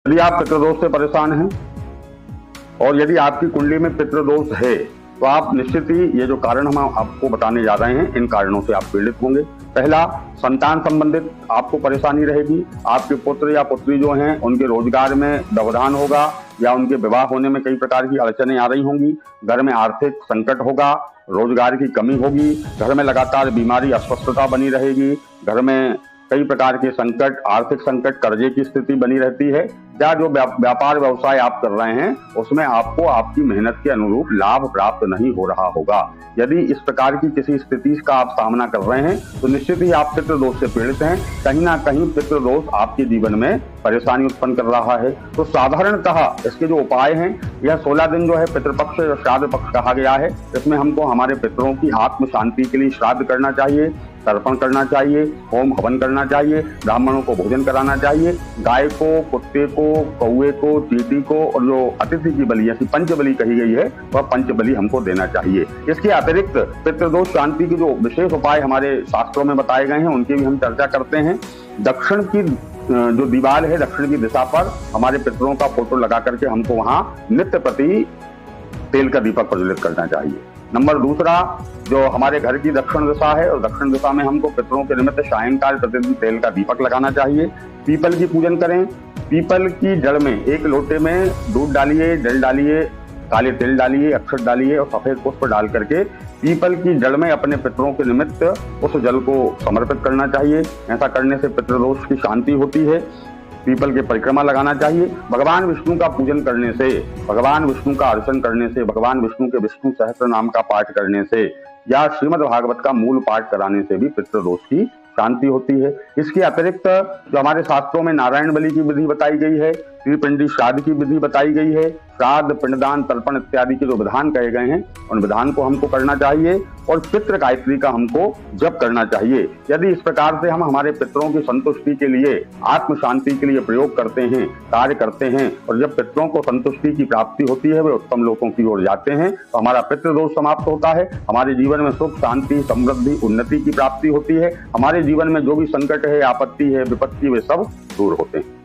यदि आप पितृदोष से परेशान हैं और यदि आपकी कुंडली में पितृदोष है तो आप निश्चित ही ये जो कारण हम आपको बताने जा रहे हैं इन कारणों से आप पीड़ित होंगे। पहला, संतान संबंधित आपको परेशानी रहेगी। आपके पुत्र या पुत्री जो हैं उनके रोजगार में व्यवधान होगा या उनके विवाह होने में कई प्रकार की अड़चनें आ रही होंगी। घर में आर्थिक संकट होगा, रोजगार की कमी होगी, घर में लगातार बीमारी अस्वस्थता बनी रहेगी, घर में कई प्रकार के संकट, आर्थिक संकट, कर्जे की स्थिति बनी रहती है। या जो व्यापार व्यवसाय आप कर रहे हैं उसमें आपको आपकी मेहनत के अनुरूप लाभ प्राप्त नहीं हो रहा होगा। यदि इस प्रकार की किसी स्थिति का आप सामना कर रहे हैं तो निश्चित ही आप पितृदोष से पीड़ित हैं। कहीं ना कहीं पितृदोष आपके जीवन में परेशानी उत्पन्न कर रहा है। तो साधारणतः इसके जो उपाय हैं, यह 16 दिन जो है पितृपक्ष या श्राद्ध पक्ष कहा गया है, इसमें हमको हमारे पितरों की आत्म शांति के लिए श्राद्ध करना चाहिए, तर्पण करना चाहिए, होम हवन करना चाहिए, ब्राह्मणों को भोजन कराना चाहिए, गाय को, कुत्ते को, कौवे को, चींटी को और जो अतिथि की बलि ऐसी पंचबलि कही गई है वह पंचबलि हमको देना चाहिए। इसके अतिरिक्त पितृदोष शांति के जो विशेष उपाय हमारे शास्त्रों में बताए गए हैं उनकी भी हम चर्चा करते हैं। दक्षिण की जो दीवार है, दक्षिण की दिशा पर हमारे पितरों का फोटो लगा करके हमको वहां नित्य प्रति तेल का दीपक प्रज्वलित करना चाहिए। नंबर दूसरा, जो हमारे घर की दक्षिण दिशा है और दक्षिण दिशा में हमको पितरों के निमित्त सायंकाल प्रतिदिन तेल का दीपक लगाना चाहिए। पीपल की पूजन करें। पीपल की जड़ में एक लोटे में दूध डालिए, जल डालिए, काले तिल डालिए, अक्षत डालिए और सफेद पुष्प डाल करके पीपल की जड़ में अपने पितरों के निमित्त उस जल को समर्पित करना चाहिए। ऐसा करने से पितृदोष की शांति होती है। पीपल की परिक्रमा लगाना चाहिए। भगवान विष्णु का पूजन करने से, भगवान विष्णु का अर्चन करने से, भगवान विष्णु के विष्णु सहस्त्र नाम का पाठ करने से या श्रीमद् भागवत का मूल पाठ कराने से भी पितृदोष की शांति होती है। इसके अतिरिक्त जो हमारे शास्त्रों में नारायण बलि की विधि बताई गई है, त्रिपिंडी श्राद्ध की विधि बताई गई है, श्राद्ध, पिंडदान, तर्पण इत्यादि के जो विधान कहे गए हैं उन विधान को हमको करना चाहिए और पितृ गायत्री का हमको जप करना चाहिए। यदि इस प्रकार से हम हमारे पितरों की संतुष्टि के लिए, आत्म शांति के लिए प्रयोग करते हैं, कार्य करते हैं और जब पितरों को संतुष्टि की प्राप्ति होती है वे उत्तम लोकों की ओर जाते हैं तो हमारा पितृदोष समाप्त होता है। हमारे जीवन में सुख, शांति, समृद्धि, उन्नति की प्राप्ति होती है। हमारे जीवन में जो भी संकट है, आपत्ति है, विपत्ति, वे सब दूर होते हैं।